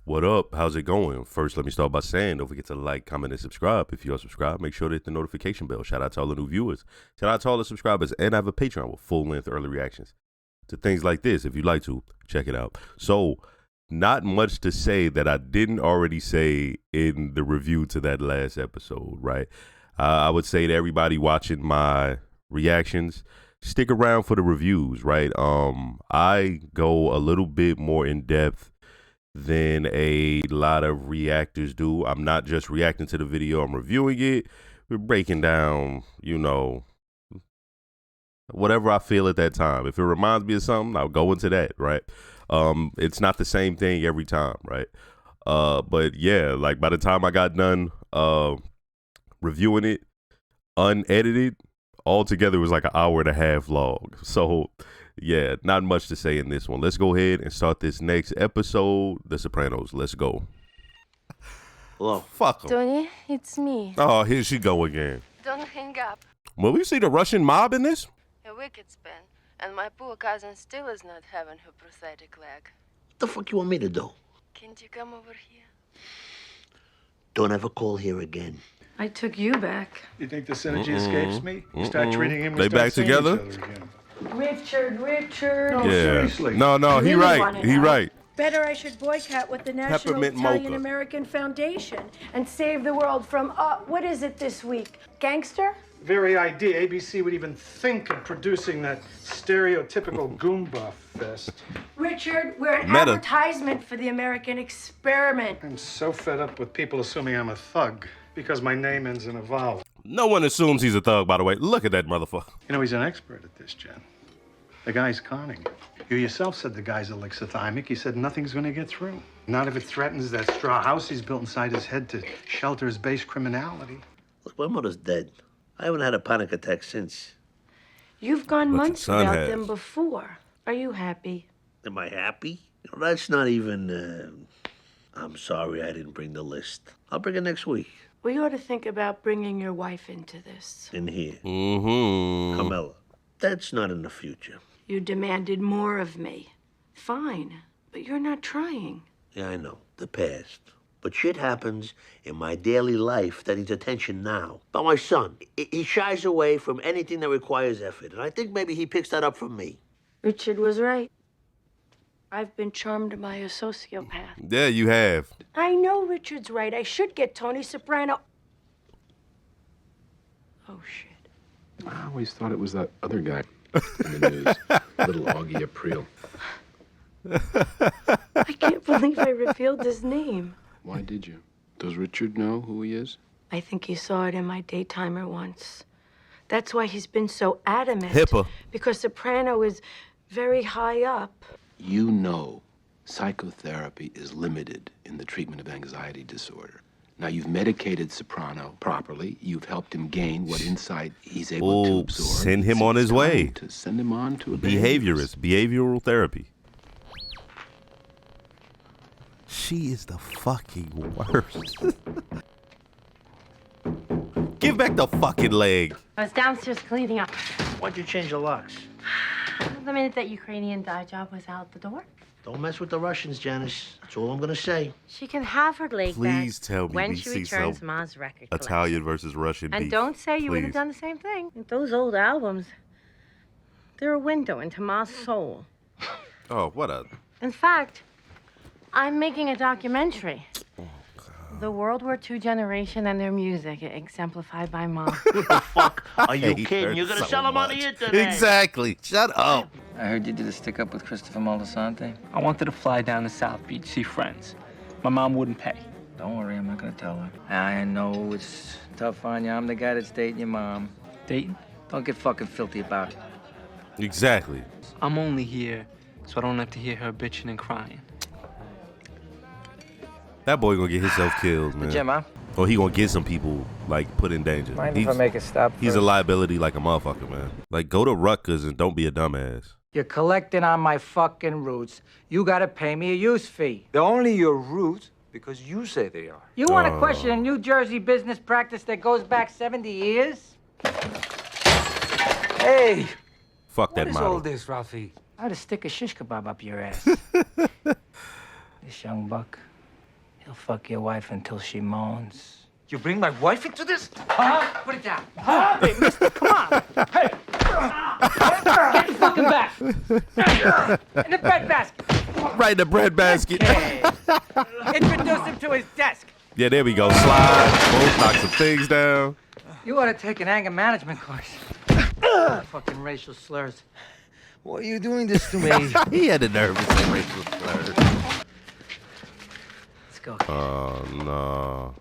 What up? How's it going? First, let me start by saying don't forget to like, comment, and subscribe. If you are subscribed, make sure to hit the notification bell. Shout out to all the new viewers. Shout out to all the subscribers. And I have a Patreon with full-length early reactions to things like this. If you'd like to, check it out. So, not much to say that I didn't already say in the review to that last episode, right? I would say to everybody watching my reactions, stick around for the reviews, right? I go a little bit more in depth than a lot of reactors do. I'm not just reacting to the video, I'm reviewing it. We're breaking down, whatever I feel at that time. If it reminds me of something, I'll go into that, right? It's not the same thing every time, right? But yeah, like by the time I got done reviewing it, unedited, altogether it was like an hour and a half long. So yeah, not much to say in this one. Let's go ahead and start this next episode, The Sopranos. Let's go. Hello. Fuck 'em. Tony, it's me. Oh, here she go again. Don't hang up. Will we see the Russian mob in this? A wicked spin, and my poor cousin still is not having her prosthetic leg. What the fuck you want me to do? Can't you come over here? Don't ever call here again. I took you back. You think the synergy escapes me? You start treating him, we They start back seeing together? each other again. Richard. No, Yeah. seriously. No, he Really right. wanna He know. right. Better I should boycott with the National Peppermint Italian mocha. American Foundation and save the world from, what is it this week? Gangster? Very idea ABC would even think of producing that stereotypical Goomba fest. Richard, we're an Meta. advertisement for the American experiment. I'm so fed up with people assuming I'm a thug because my name ends in a vowel. No one assumes he's a thug, by the way. Look at that motherfucker. You know, he's an expert at this, Jen. The guy's conning. You yourself said the guy's alexithymic. You said nothing's going to get through. Not if it threatens that straw house he's built inside his head to shelter his base criminality. Look, my mother's dead. I haven't had a panic attack since. You've gone But your months son without has. them before. Are you happy? Am I happy? You know, that's not even, I'm sorry I didn't bring the list. I'll bring it next week. We ought to think about bringing your wife into this. In here. Mm-hmm. Carmela, that's not in the future. You demanded more of me. Fine, but you're not trying. Yeah, I know. The past. But shit happens in my daily life that needs attention now. But my son, he shies away from anything that requires effort. And I think maybe he picks that up from me. Richard was right. I've been charmed by a sociopath. Yeah, you have. I know Richard's right. I should get Tony Soprano. Oh, shit. I always thought it was that other guy in the news, little Augie April. I can't believe I revealed his name. Why did you? Does Richard know who he is? I think he saw it in my daytimer once. That's why he's been so adamant. HIPAA. Because Soprano is very high up. You know psychotherapy is limited in the treatment of anxiety disorder. Now, you've medicated Soprano properly. You've helped him gain what insight he's able to Oh, absorb. send him It's on his time way. to send him on to a Behavioral therapy. She is the fucking worst. Give back the fucking leg. I was downstairs cleaning up. Why'd you change the locks? The minute that Ukrainian dye job was out the door. Don't mess with the Russians, Janice. That's all I'm gonna say. She can have her leg Please back tell me when we she see returns some Ma's record Italian versus Russian collection. beef. And don't say you would have Please. done the same thing. Those old albums, they're a window into Ma's soul. Oh, what a... In fact, I'm making a documentary. The World War II generation and their music, exemplified by Ma. Who the fuck are you hate kidding? her You're gonna so sell them on much. the internet. Exactly. Shut up. I heard you did a stick-up with Christopher Moltisanti. I wanted to fly down to South Beach, see friends. My mom wouldn't pay. Don't worry, I'm not gonna tell her. I know it's tough on you. I'm the guy that's dating your mom. Dating? Don't get fucking filthy about it. Exactly. I'm only here so I don't have to hear her bitching and crying. That boy gonna get himself killed, man. Jim, huh? Or he gonna get some people, like, put in danger. Mind if I make a stop He's a first? liability like a motherfucker, man. Like, go to Rutgers and don't be a dumbass. You're collecting on my fucking roots. You gotta pay me a use fee. They're only your roots because you say they are. You want to question a New Jersey business practice that goes back 70 years? Hey! Fuck that What is model. all this, Ralphie? I'd stick a shish kebab up your ass. This young buck, He'll fuck your wife until she moans. You bring my wife into this? Huh? Put it down. Huh? Hey, mister, come on. Hey. Get your fucking back. In the breadbasket. Right in the breadbasket. Okay. Introduce him to his desk. Yeah, there we go. Slide. Both knock some things down. You ought to take an anger management course. Fucking racial slurs. Why are you doing this to me? He had the nerve to say racial slurs. Let's go. Oh, no.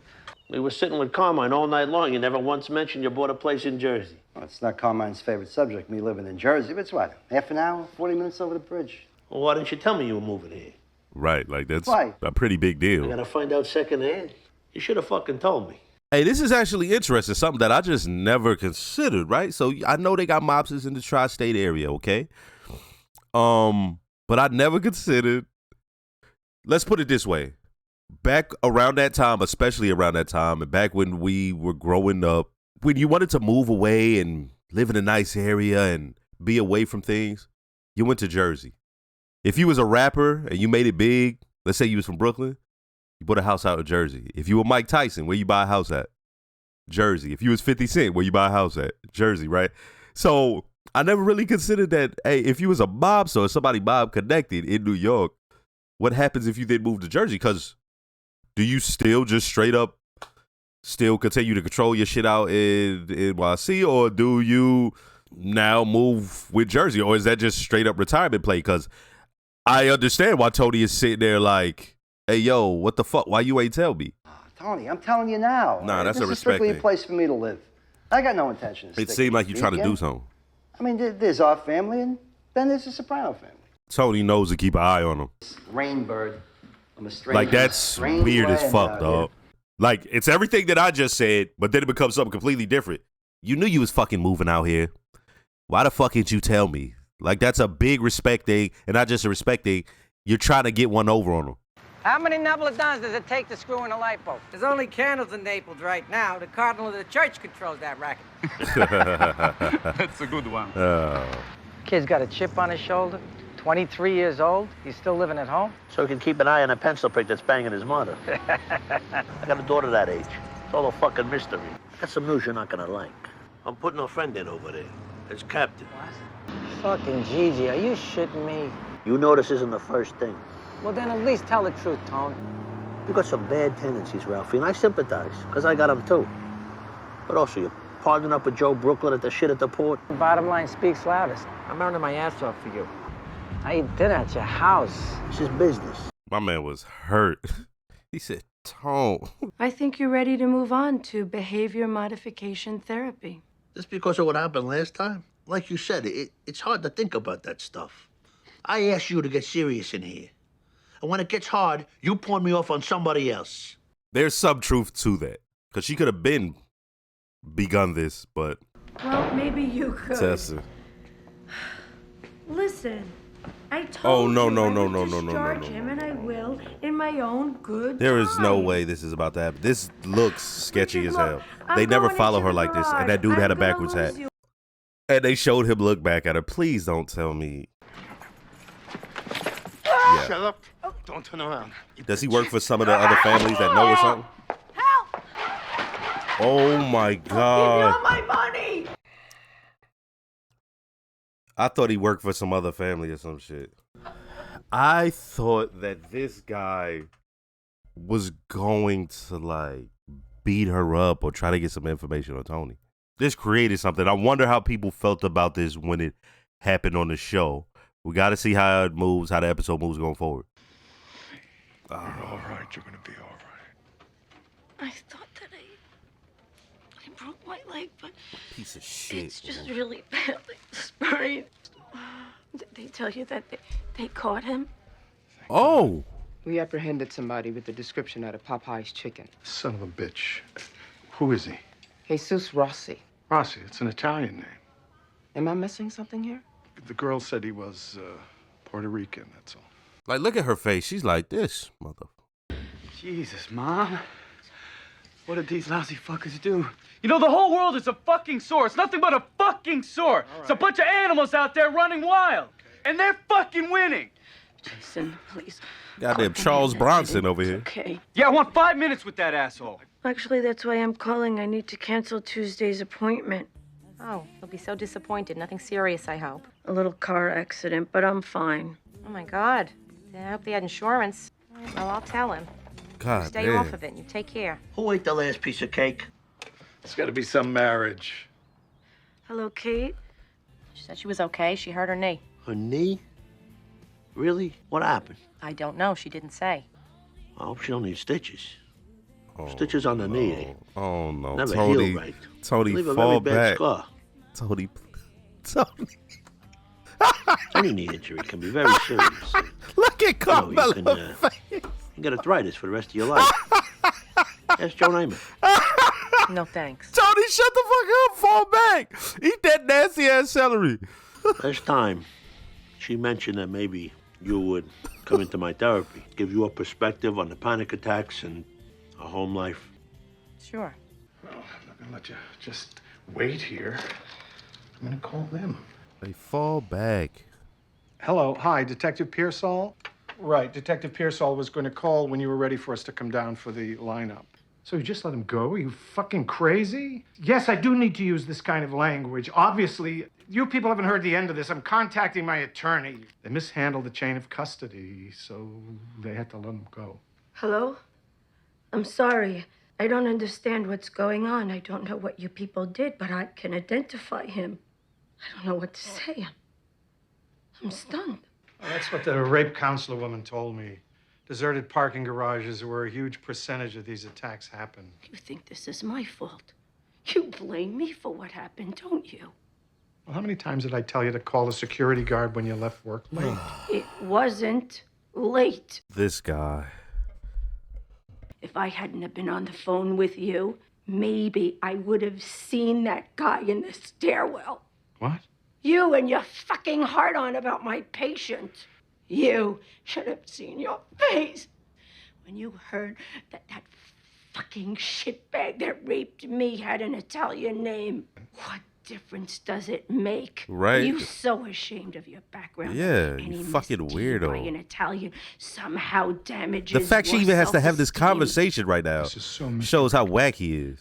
We were sitting with Carmine all night long. You never once mentioned you bought a place in Jersey. Well, it's not Carmine's favorite subject, me living in Jersey, but it's what, half an hour, 40 minutes over the bridge? Well, why didn't you tell me you were moving here? Right, like that's Why? a pretty big I deal. gotta find out secondhand. You should have fucking told me. Hey, this is actually interesting, something that I just never considered, right? So I know they got mobsters in the tri-state area, okay? But I never considered, let's put it this way. Back around that time, especially around that time, and back when we were growing up, when you wanted to move away and live in a nice area and be away from things, you went to Jersey. If you was a rapper and you made it big, let's say you was from Brooklyn, you bought a house out of Jersey. If you were Mike Tyson, where you buy a house at? Jersey. If you was 50 Cent, where you buy a house at? Jersey, right? So I never really considered that, hey, if you was a mobster or somebody mob connected in New York, what happens if you then move to Jersey? Because do you still just straight up still continue to control your shit out in NYC, or do you now move with Jersey? Or is that just straight up retirement play? Because I understand why Tony is sitting there like, hey, yo, what the fuck? Why you ain't tell me? Tony, I'm telling you now. Nah, that's a this is respect strictly thing. a place for me to live. I got no intention of It seemed like you trying to do something. I mean, there's our family, and then there's the Soprano family. Tony knows to keep an eye on him. Rainbird. I'm a stranger. Like, that's Strange weird as land fuck, out dog. Like, it's everything that I just said, but then it becomes something completely different. You knew you was fucking moving out here. Why the fuck didn't you tell me? Like, that's a big respect thing, and not just a respect thing. You're trying to get one over on them. How many Napoletans does it take to screw in a light bulb? There's only candles in Naples right now. The cardinal of the church controls that racket. That's a good one. Kid's got a chip on his shoulder. 23 years old. He's still living at home. So he can keep an eye on a pencil prick that's banging his mother. I got a daughter that age. It's all a fucking mystery. I got some news you're not gonna like. I'm putting a friend in over there. As captain. Fucking Gigi, are you shitting me? You know this isn't the first thing. Well, then at least tell the truth, Tony. You got some bad tendencies, Ralphie, and I sympathize, because I got them too. But also, you're partnering up with Joe Brooklyn at the shit at the port. The bottom line speaks loudest. I'm earning my ass off for you. I eat dinner at your house. This is business. My man was hurt. He said, Tone. I think you're ready to move on to behavior modification therapy. Just because of what happened last time? Like you said, it's hard to think about that stuff. I asked you to get serious in here. And when it gets hard, you pawn me off on somebody else. There's some truth to that. Because she could have begun this, but... Well, maybe you could. Tessa. Listen, I told no, you no, I no, would no, no, no, discharge no, no, him, and I will in my own good There is no time. way this is about to happen. This looks sketchy Richard, as look, hell. I'm They never going follow into her the like this. And garage. that dude had a I'm gonna backwards hat. lose you. And they showed him look back at her. Please don't tell me. Ah! Yeah. up. Don't turn around. Does he work for some of the other families that know or something? Help! Oh my Give me God. all my money! I thought he worked for some other family or some shit. I thought that this guy was going to like beat her up or try to get some information on Tony. This created something. I wonder how people felt about this when it happened on the show. We got to see how it moves, how the episode moves going forward. You're all right. You're going to be all right. I thought that I broke my leg, but Piece of shit. it's just really badly sprained. Did they tell you that they caught him? Oh. We apprehended somebody with the description of the Popeye's chicken. Son of a bitch. Who is he? Jesus Rossi. Rossi. It's an Italian name. Am I missing something here? The girl said he was Puerto Rican, that's all. Like, look at her face. She's like this, mother. Jesus, Mom. What did these lousy fuckers do? You know, the whole world is a fucking sore. It's nothing but a fucking sore. It's a bunch of animals out there running wild. And they're fucking winning. Jason, please. Goddamn Charles Bronson over here. Okay. Yeah, I want 5 minutes with that asshole. Actually, that's why I'm calling. I need to cancel Tuesday's appointment. Oh, he'll be so disappointed. Nothing serious, I hope. A little car accident, but I'm fine. Oh, my God. I hope they had insurance. All right, well, I'll tell him. God Stay damn. off of it and you take care. Who ate the last piece of cake? It's got to be some marriage. Hello, Kate? She said she was okay. She hurt her knee. Her knee? Really? What happened? I don't know. She didn't say. I hope she don't need stitches. Oh, Stitches on the knee, eh? Oh no, Never Tony. heal right. Tony, Leave a fall very bad back. scar. Tony. Any knee injury can be very serious. Look at Carmelo. You can get arthritis for the rest of your life. Ask Joe Namath. No, thanks. Tony, shut the fuck up. Fall back. Eat that nasty ass celery. Last time, she mentioned that maybe you would come into my therapy, give you a perspective on the panic attacks and a home life. Sure. Well, I'm not going to let you just wait here. I'm going to call them. They fall back. Hello. Hi, Detective Pearsall? Right, Detective Pearsall was going to call when you were ready for us to come down for the lineup. So you just let him go? Are you fucking crazy? Yes, I do need to use this kind of language. Obviously, you people haven't heard the end of this. I'm contacting my attorney. They mishandled the chain of custody, so they had to let him go. Hello? I'm sorry. I don't understand what's going on. I don't know what you people did, but I can identify him. I don't know what to say. I'm stunned. Well, that's what the rape counselor woman told me. Deserted parking garages where a huge percentage of these attacks happen. You think this is my fault? You blame me for what happened, don't you? Well, how many times did I tell you to call the security guard when you left work late? It wasn't late. This guy. If I hadn't have been on the phone with you, maybe I would have seen that guy in the stairwell. What? You and your fucking heart on about my patient. You should have seen your face when you heard that fucking shitbag that raped me had an Italian name. What difference does it make? Right. You so ashamed of your background. Yeah, Any you fucking misdeed by weirdo. an Italian somehow damages The fact she your even has to have this self-esteem. conversation right now This is so shows how whack he is.